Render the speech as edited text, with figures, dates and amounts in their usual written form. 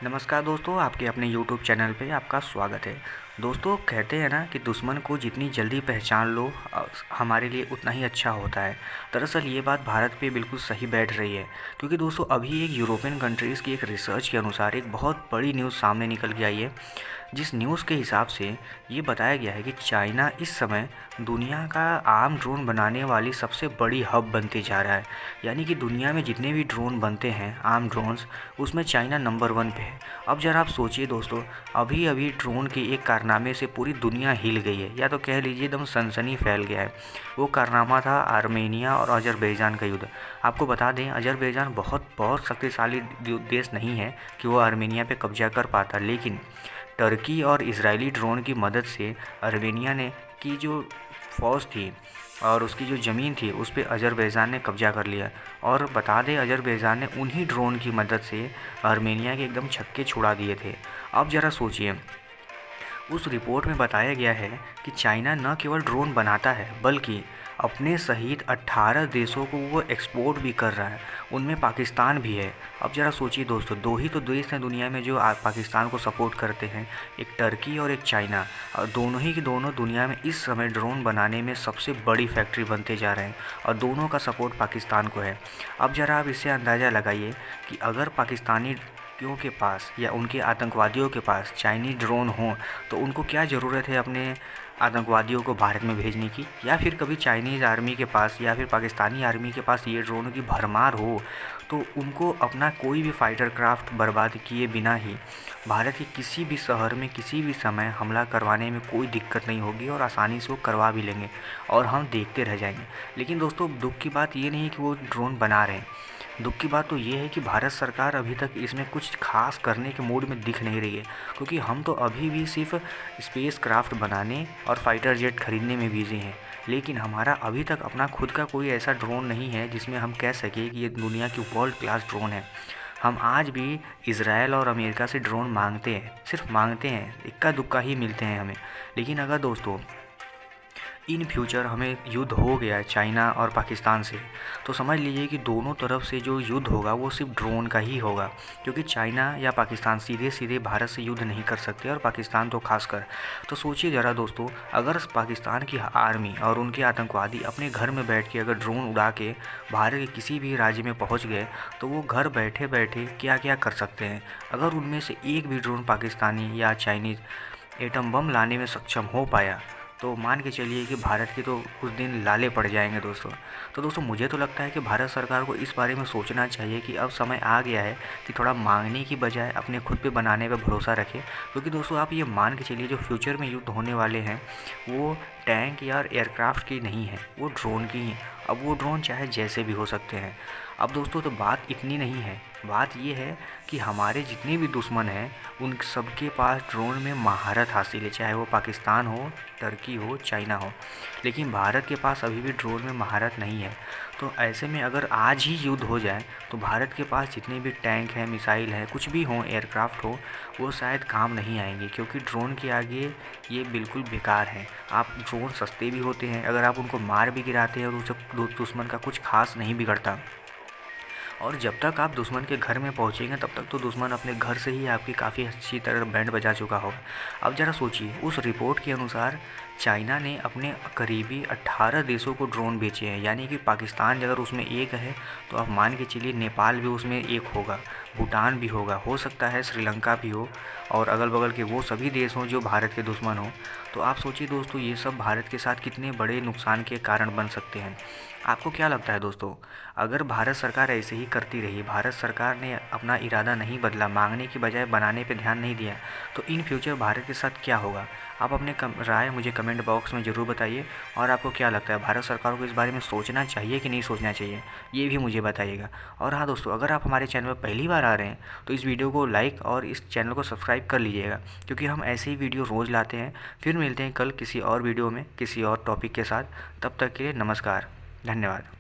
नमस्कार दोस्तों, आपके अपने YouTube चैनल पे आपका स्वागत है। दोस्तों, कहते हैं ना कि दुश्मन को जितनी जल्दी पहचान लो हमारे लिए उतना ही अच्छा होता है। दरअसल ये बात भारत पे बिल्कुल सही बैठ रही है, क्योंकि दोस्तों अभी एक यूरोपियन कंट्रीज़ की एक रिसर्च के अनुसार एक बहुत बड़ी न्यूज़ सामने निकल के आई है। जिस न्यूज़ के हिसाब से ये बताया गया है कि चाइना इस समय दुनिया का आम ड्रोन बनाने वाली सबसे बड़ी हब बनते जा रहा है। यानी कि दुनिया में जितने भी ड्रोन बनते हैं आम ड्रोन्स, उसमें चाइना नंबर 1 पे है। अब ज़रा आप सोचिए दोस्तों, अभी अभी ड्रोन के एक कारनामे से पूरी दुनिया हिल गई है, या तो कह लीजिए एकदम सनसनी फैल गया है। वो कारनामा था आर्मेनिया और अजरबैजान का युद्ध। आपको बता दें, अजरबैजान बहुत शक्तिशाली देश नहीं है कि वो आर्मेनिया पे कब्जा कर पाता, लेकिन टर्की और इजरायली ड्रोन की मदद से आर्मेनिया ने की जो फ़ौज थी और उसकी जो ज़मीन थी उस पे अजरबैजान ने कब्जा कर लिया। और बता दें, अजरबैजान ने उन्हीं ड्रोन की मदद से आर्मेनिया के एकदम छक्के छुड़ा दिए थे। अब ज़रा सोचिए, उस रिपोर्ट में बताया गया है कि चाइना न केवल ड्रोन बनाता है बल्कि अपने सहित 18 देशों को वो एक्सपोर्ट भी कर रहा है, उनमें पाकिस्तान भी है। अब ज़रा सोचिए दोस्तों, दो ही तो देश हैं दुनिया में जो पाकिस्तान को सपोर्ट करते हैं, एक टर्की और एक चाइना। और दोनों ही के दोनों दुनिया में इस समय ड्रोन बनाने में सबसे बड़ी फैक्ट्री बनते जा रहे हैं और दोनों का सपोर्ट पाकिस्तान को है। अब ज़रा आप इससे अंदाज़ा लगाइए कि अगर पाकिस्तानी के पास या उनके आतंकवादियों के पास चाइनीज़ ड्रोन हों तो उनको क्या ज़रूरत है अपने आतंकवादियों को भारत में भेजने की, या फिर कभी चाइनीज़ आर्मी के पास या फिर पाकिस्तानी आर्मी के पास ये ड्रोनों की भरमार हो तो उनको अपना कोई भी फाइटर क्राफ्ट बर्बाद किए बिना ही भारत के किसी भी शहर में किसी भी समय हमला करवाने में कोई दिक्कत नहीं होगी और आसानी से वो करवा भी लेंगे और हम देखते रह जाएंगे। लेकिन दोस्तों, दुख की बात ये नहीं है कि वो ड्रोन बना रहे हैं, दुख की बात तो ये है कि भारत सरकार अभी तक इसमें कुछ खास करने के मूड में दिख नहीं रही है, क्योंकि हम तो अभी भी सिर्फ स्पेस क्राफ्ट बनाने और फाइटर जेट खरीदने में बिजी हैं। लेकिन हमारा अभी तक अपना खुद का कोई ऐसा ड्रोन नहीं है जिसमें हम कह सकें कि ये दुनिया की वर्ल्ड क्लास ड्रोन है। हम आज भी इज़राइल और अमेरिका से ड्रोन मांगते हैं, सिर्फ मांगते हैं, इक्का दुक्का ही मिलते हैं हमें। लेकिन अगर दोस्तों इन फ्यूचर हमें युद्ध हो गया चाइना और पाकिस्तान से, तो समझ लीजिए कि दोनों तरफ से जो युद्ध होगा वो सिर्फ ड्रोन का ही होगा, क्योंकि चाइना या पाकिस्तान सीधे सीधे भारत से युद्ध नहीं कर सकते और पाकिस्तान तो खासकर। तो सोचिए ज़रा दोस्तों, अगर पाकिस्तान की आर्मी और उनके आतंकवादी अपने घर में बैठ के अगर ड्रोन उड़ा के भारत के किसी भी राज्य में पहुँच गए तो वो घर बैठे बैठे क्या क्या कर सकते हैं। अगर उनमें से एक भी ड्रोन पाकिस्तानी या चाइनीज़ एटम बम लाने में सक्षम हो पाया तो मान के चलिए कि भारत के तो उस दिन लाले पड़ जाएंगे दोस्तों। तो दोस्तों, मुझे तो लगता है कि भारत सरकार को इस बारे में सोचना चाहिए कि अब समय आ गया है कि थोड़ा मांगने की बजाय अपने खुद पे बनाने पे भरोसा रखें। क्योंकि दोस्तों आप ये मान के चलिए, जो फ्यूचर में युद्ध होने वाले हैं वो टैंक या एयरक्राफ्ट की नहीं है, वो ड्रोन की हैं। अब वो ड्रोन चाहे जैसे भी हो सकते हैं। अब दोस्तों, तो बात इतनी नहीं है, बात ये है कि हमारे जितने भी दुश्मन हैं उन सबके पास ड्रोन में महारत हासिल है, चाहे वो पाकिस्तान हो, टर्की हो, चाइना हो। लेकिन भारत के पास अभी भी ड्रोन में महारत नहीं है। तो ऐसे में अगर आज ही युद्ध हो जाए तो भारत के पास जितने भी टैंक हैं, मिसाइल हैं, कुछ भी हों, एयरक्राफ्ट हो, वो शायद काम नहीं आएंगे, क्योंकि ड्रोन के आगे ये बिल्कुल बेकार हैं। आप ड्रोन सस्ते भी होते हैं, अगर आप उनको मार भी गिराते हैं और उसे दुश्मन का कुछ खास नहीं बिगड़ता। और जब तक आप दुश्मन के घर में पहुंचेंगे तब तक तो दुश्मन अपने घर से ही आपकी काफ़ी अच्छी तरह बैंड बजा चुका होगा। अब ज़रा सोचिए, उस रिपोर्ट के अनुसार चाइना ने अपने करीबी 18 देशों को ड्रोन बेचे हैं। यानी कि पाकिस्तान अगर उसमें एक है तो आप मान के चलिए नेपाल भी उसमें एक होगा, भूटान भी होगा, हो सकता है श्रीलंका भी हो, और अगल बगल के वो सभी देश हों जो भारत के दुश्मन हों। तो आप सोचिए दोस्तों, ये सब भारत के साथ कितने बड़े नुकसान के कारण बन सकते हैं। आपको क्या लगता है दोस्तों, अगर भारत सरकार ऐसे ही करती रही, भारत सरकार ने अपना इरादा नहीं बदला, मांगने की बजाय बनाने पे ध्यान नहीं दिया, तो इन फ्यूचर भारत के साथ क्या होगा? आप अपने राय मुझे कमेंट बॉक्स में ज़रूर बताइए। और आपको क्या लगता है, भारत सरकार को इस बारे में सोचना चाहिए कि नहीं सोचना चाहिए, ये भी मुझे बताइएगा। और हाँ दोस्तों, अगर आप हमारे चैनल पर पहली बार आ रहे हैं तो इस वीडियो को लाइक और इस चैनल को सब्सक्राइब कर लीजिएगा, क्योंकि हम ऐसे ही वीडियो रोज़ लाते हैं। फिर मिलते हैं कल किसी और वीडियो में किसी और टॉपिक के साथ। तब तक के लिए नमस्कार, धन्यवाद।